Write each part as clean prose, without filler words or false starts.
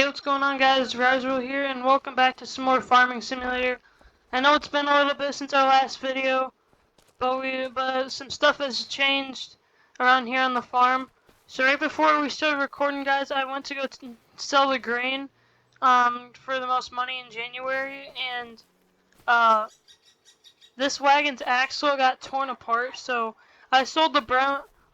Hey, what's going on, guys? Roswell here, and welcome back to some more Farming Simulator. I know it's been a little bit since our last video, but some stuff has changed around here on the farm. So right before we started recording, guys, I went to go sell the grain for the most money in January, and this wagon's axle got torn apart. So I sold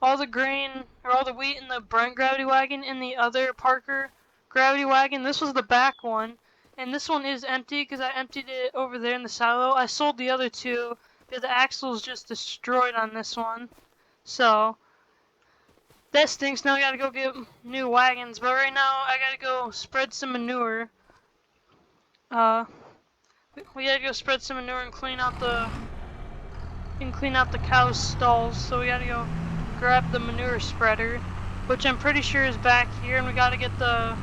all the grain or all the wheat in the Brent gravity wagon in the other Parker gravity wagon. This was the back one, and this one is empty because I emptied it over there in the silo. I sold the other two because the axle is just destroyed on this one. So that stinks. Now I gotta go get new wagons. But right now I gotta go spread some manure. We gotta go spread some manure and clean out the cows' stalls. So we gotta go grab the manure spreader, which I'm pretty sure is back here, and we gotta get the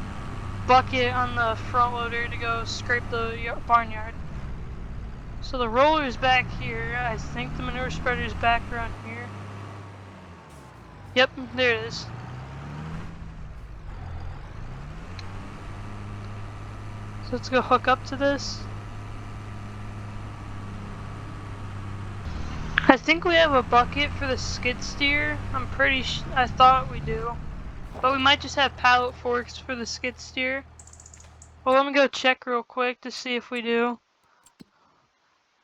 bucket on the front loader to go scrape the barnyard. So the roller's back here. I think the manure spreader's back around here. Yep, there it is. So let's go hook up to this. I think we have a bucket for the skid steer. I thought we do. But we might just have pallet forks for the skid steer. Well, let me go check real quick to see if we do.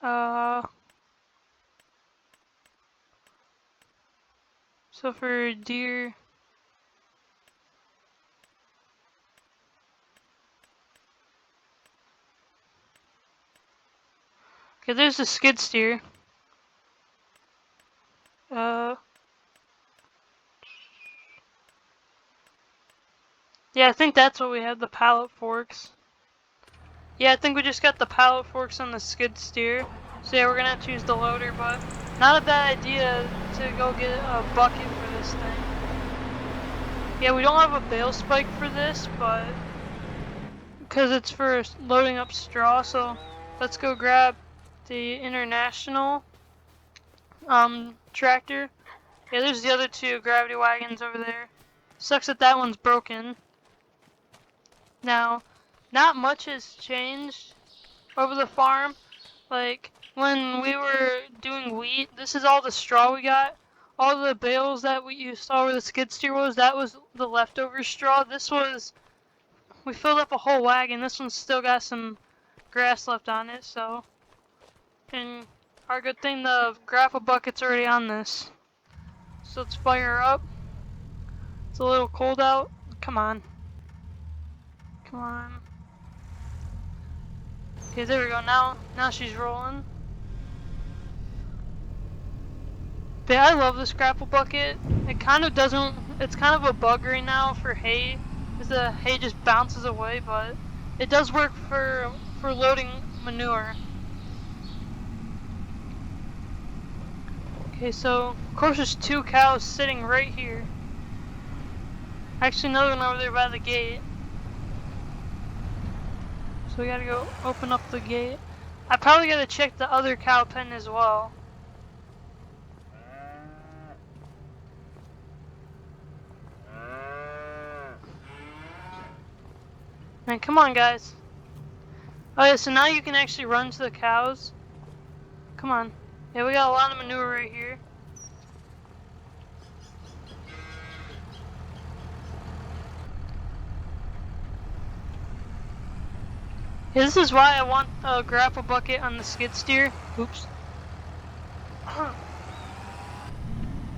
So for deer, okay, there's the skid steer. Yeah, I think that's what we have, the pallet forks. Yeah, I think we just got the pallet forks on the skid steer. So yeah, we're gonna have to use the loader, but not a bad idea to go get a bucket for this thing. Yeah, we don't have a bale spike for this, but because it's for loading up straw, so let's go grab the International tractor. Yeah, there's the other two gravity wagons over there. Sucks that that one's broken. Now, not much has changed over the farm. Like, when we were doing wheat, this is all the straw we got. All the bales that you saw where the skid steer was, that was the leftover straw. We filled up a whole wagon. This one's still got some grass left on it, so. And our good thing, the grapple bucket's already on this. So let's fire up. It's a little cold out. Come on. Come on. Okay, there we go. Now she's rolling. But I love this grapple bucket. It kind of doesn't. It's kind of a bug right now for hay, because the hay just bounces away. But it does work for loading manure. Okay, so of course there's two cows sitting right here. Actually, another one over there by the gate. So we gotta go open up the gate. I probably gotta check the other cow pen as well. Man, come on, guys. Oh yeah, so now you can actually run to the cows. Come on. Yeah, we got a lot of manure right here. Yeah, this is why I want a grapple bucket on the skid steer. Oops.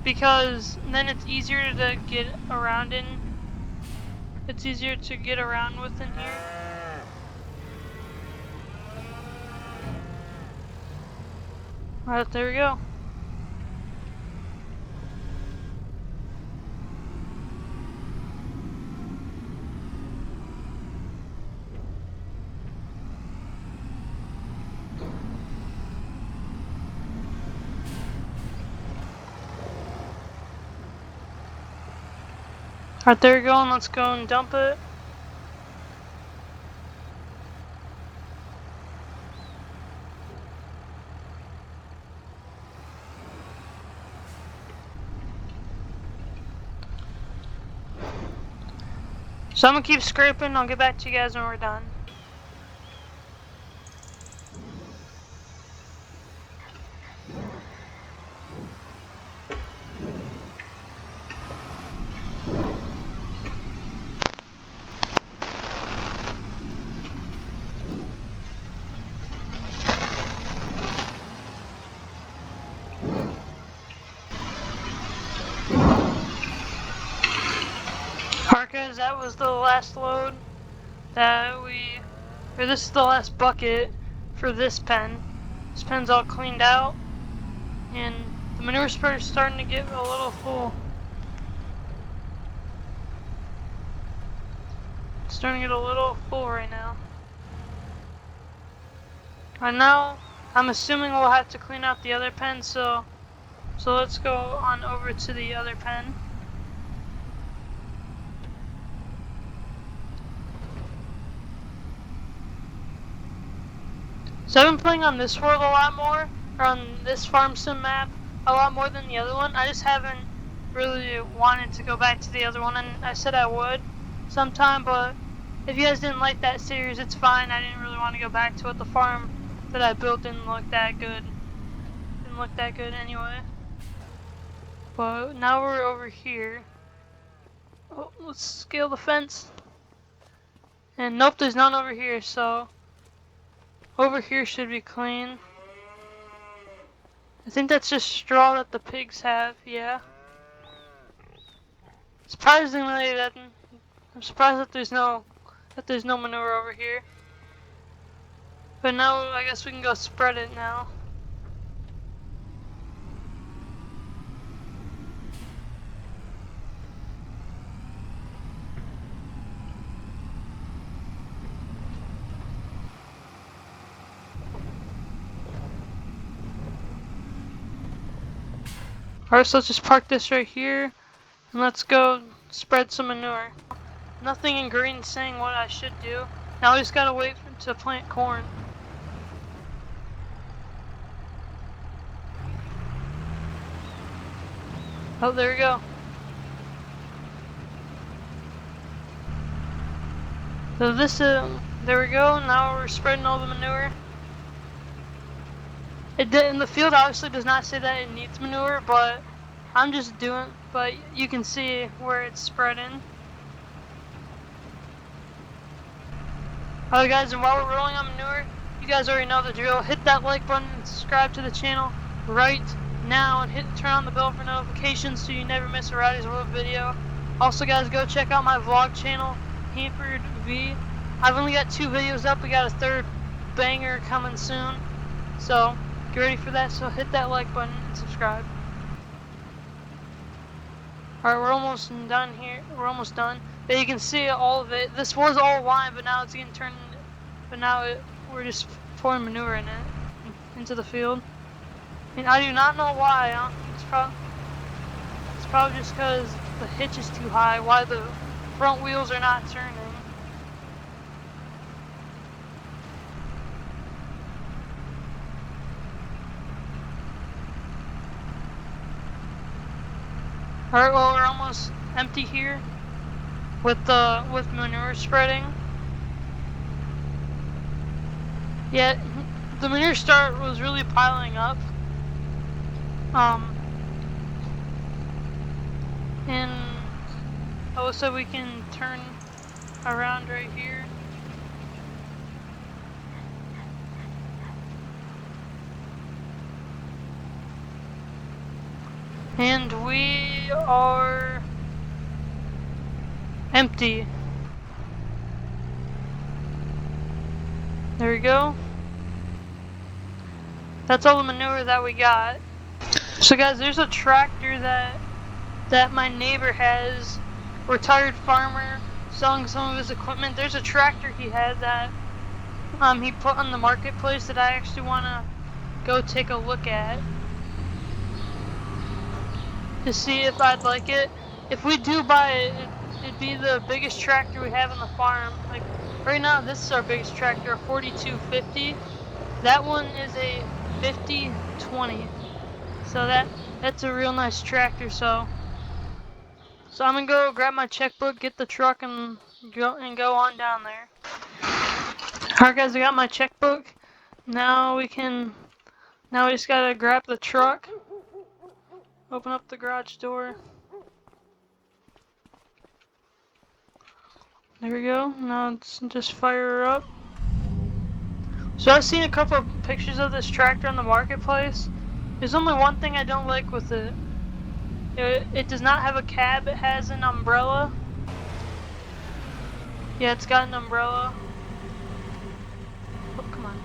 Because then it's easier to get around in. It's easier to get around with in here. Alright, there we go. Alright, there we go, and let's go and dump it. So I'm gonna keep scraping. I'll get back to you guys when we're done. Alright guys, that was the last load this is the last bucket for this pen. This pen's all cleaned out, and the manure spreader's starting to get a little full. It's starting to get a little full right now. And now, I'm assuming we'll have to clean out the other pen, so let's go on over to the other pen. So I've been playing on this world a lot more, or on this farm sim map, a lot more than the other one. I just haven't really wanted to go back to the other one, and I said I would sometime, but if you guys didn't like that series, it's fine. I didn't really want to go back to it. The farm that I built didn't look that good. Didn't look that good anyway. But now we're over here. Oh, let's scale the fence. And nope, there's none over here, so over here should be clean. I think that's just straw that the pigs have, yeah. Surprisingly, I'm surprised that there's no manure over here. But now I guess we can go spread it now. Alright, so let's just park this right here, and let's go spread some manure. Nothing in green saying what I should do. Now we just gotta wait to plant corn. Oh, there we go. So there we go, now we're spreading all the manure. In the field obviously does not say that it needs manure, but I'm just but you can see where it's spreading. Alright guys, and while we're rolling on manure, you guys already know the drill. Hit that like button and subscribe to the channel right now, and turn on the bell for notifications so you never miss a Rowdy's World video. Also guys, go check out my vlog channel, Hampered V. I've only got 2 videos up. We got a 3rd banger coming soon, so get ready for that. So hit that like button and subscribe. Alright, we're almost done here. We're almost done. But you can see all of it. This was all lime, but now it's getting turned. But now we're just pouring manure in it into the field. And I do not know why. It's probably just because the hitch is too high. Why the front wheels are not turning. Alright, well we're almost empty here with manure spreading. Yeah, the manure start was really piling up. And also we can turn around right here. And we are empty. There we go. That's all the manure that we got. So guys, there's a tractor that my neighbor has, retired farmer, selling some of his equipment. There's a tractor he had that he put on the marketplace that I actually want to go take a look at to see if I'd like it. If we do buy it, it'd be the biggest tractor we have on the farm. Like right now, this is our biggest tractor, a 4250. That one is a 5020. So that's a real nice tractor. So So I'm gonna go grab my checkbook, get the truck, and go on down there. Alright guys, I got my checkbook. Now we just gotta grab the truck, open up the garage door. There we go. Now let's just fire her up. So I've seen a couple of pictures of this tractor on the marketplace. There's only one thing I don't like with it. It does not have a cab, it has an umbrella. Yeah, it's got an umbrella. Oh, come on.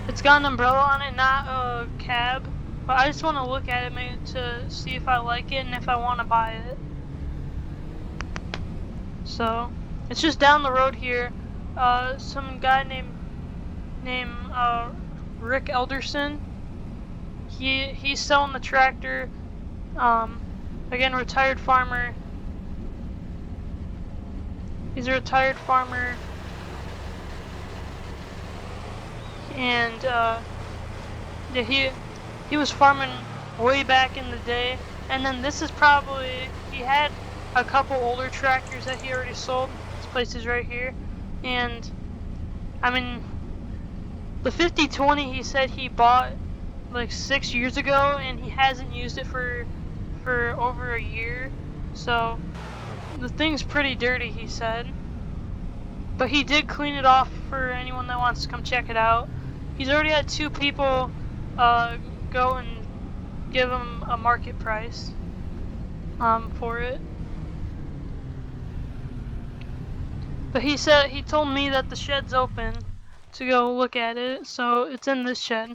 It's got an umbrella on it, not a cab. But I just want to look at it to see if I like it and if I want to buy it. So, it's just down the road here. Some guy named Rick Elderson. He's selling the tractor. Again, retired farmer. He's a retired farmer, and yeah, he was farming way back in the day. And then this is probably, he had a couple older tractors that he already sold. This place is right here, and I mean, the 5020 he said he bought like 6 years ago, and he hasn't used it for over a year. So the thing's pretty dirty, he said. But he did clean it off for anyone that wants to come check it out. He's already had 2 people go and give him a market price for it. But he told me that the shed's open to go look at it, so it's in this shed.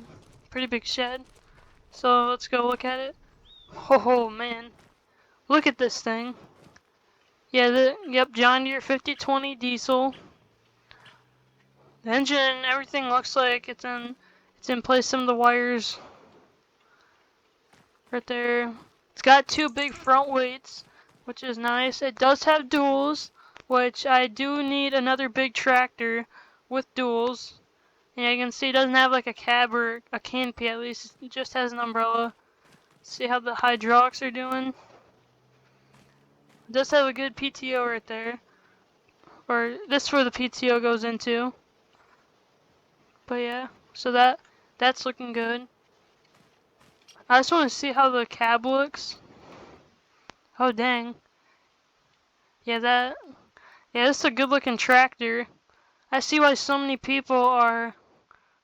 Pretty big shed. So let's go look at it. Oh man, look at this thing. Yeah, yep, John Deere 5020 diesel. The engine, everything looks like it's in place. Some of the wires right there. It's got 2 big front weights, which is nice. It does have duals, which I do need another big tractor with duals. And you can see it doesn't have like a cab or a canopy, at least. It just has an umbrella. See how the hydraulics are doing? It does have a good PTO right there. Or this is where the PTO goes into. But yeah, so that's looking good. I just want to see how the cab looks. Oh dang. Yeah, this is a good looking tractor. I see why so many people are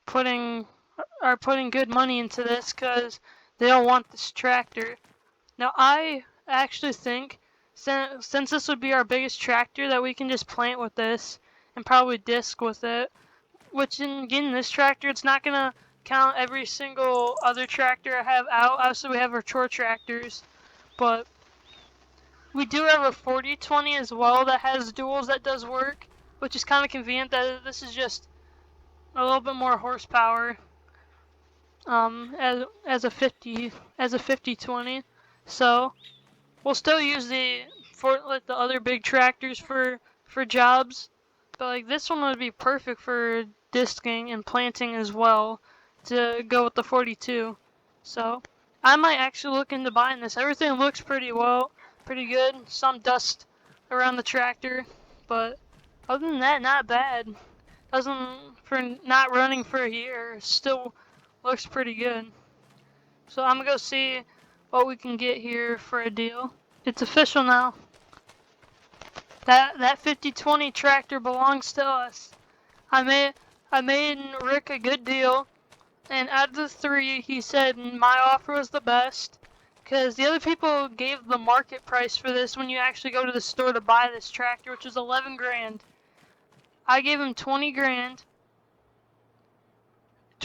putting good money into this, because they all want this tractor. Now I actually think since this would be our biggest tractor, that we can just plant with this and probably disc with it. Which in getting this tractor, it's not gonna count every single other tractor I have out. Obviously we have our chore tractors, but we do have a 4020 as well that has duals that does work, which is kind of convenient that this is just a little bit more horsepower as a 5020. So we'll still use the other big tractors for jobs, but like this one would be perfect for disking and planting as well, to go with the 42. So I might actually look into buying this. Everything looks pretty good. Some dust around the tractor, but other than that, not bad. For not running for a year, still looks pretty good. So I'm gonna go see what we can get here for a deal. It's official now. That 5020 tractor belongs to us. I made Rick a good deal, and out of the 3, he said my offer was the best, because the other people gave the market price for this when you actually go to the store to buy this tractor, which was 11 grand. I gave him 20 grand.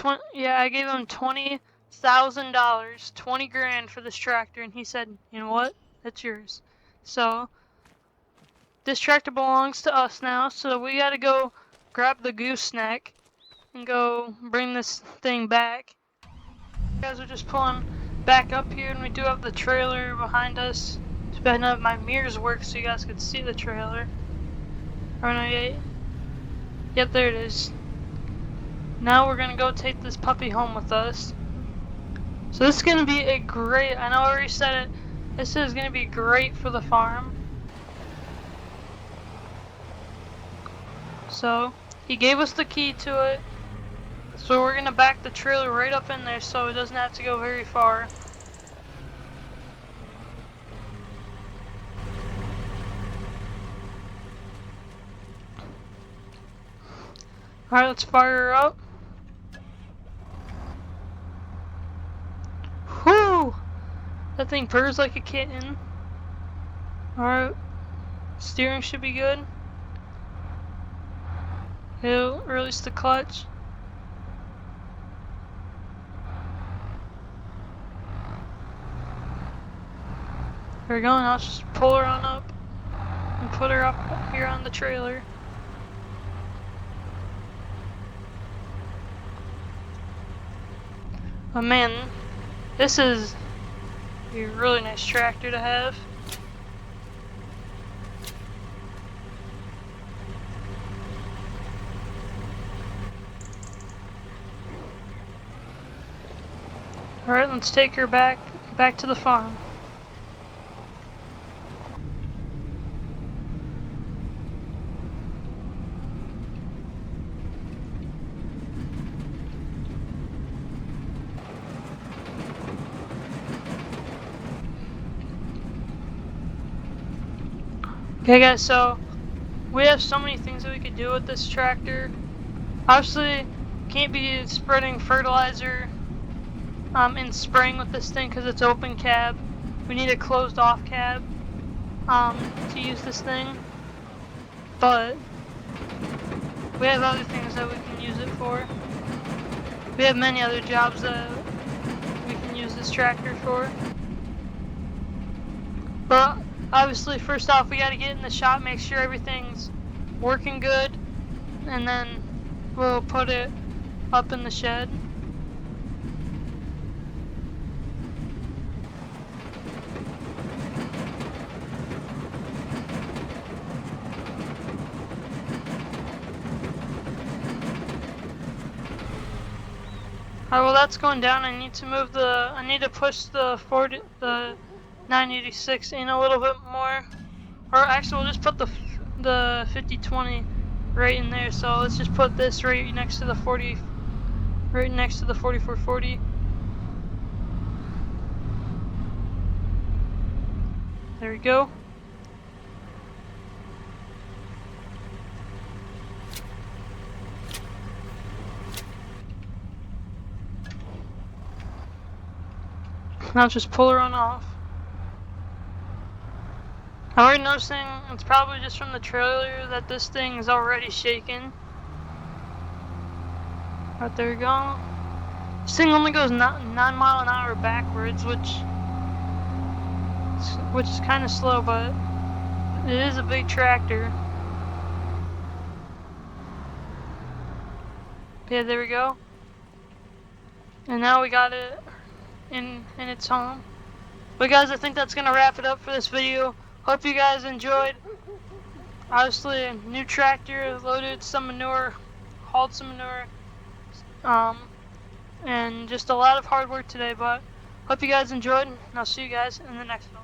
I gave him $20,000, 20 grand for this tractor, and he said, you know what? It's yours. So this tractor belongs to us now, so we gotta go grab the gooseneck and go bring this thing back. You guys are just pulling back up here, and we do have the trailer behind us. It's bad enough my mirrors work so you guys could see the trailer. Or no, yeah. Yep, there it is. Now we're gonna go take this puppy home with us. So this is gonna be a great, I know I already said it, This is going to be great for the farm. So, he gave us the key to it. So we're going to back the trailer right up in there so it doesn't have to go very far. Alright, let's fire her up. Whoo! That thing purrs like a kitten. Alright, steering should be good. It'll release the clutch. There we go, now let's just pull her on up and put her up here on the trailer. Oh man, this is a really nice tractor to have. Alright, let's take her back to the farm. Okay guys, so we have so many things that we could do with this tractor. Obviously, can't be spreading fertilizer and spraying with this thing because it's open cab. We need a closed off cab to use this thing. But we have other things that we can use it for. We have many other jobs that we can use this tractor for. But obviously, first off, we gotta get in the shop, make sure everything's working good, and then we'll put it up in the shed. Alright, well that's going down. I need to push the 986 in a little bit more. Or actually, we'll just put the 5020 right in there. So let's just put this right next to the 4440. There we go. Now just pull her on off. I'm already noticing it's probably just from the trailer that this thing is already shaking. Right, there we go. This thing only goes 9 mile an hour backwards, which is kind of slow, but it is a big tractor. Yeah, there we go. And now we got it in its home. But guys, I think that's gonna wrap it up for this video. Hope you guys enjoyed. Obviously, a new tractor, loaded some manure, hauled some manure, and just a lot of hard work today. But hope you guys enjoyed, and I'll see you guys in the next one.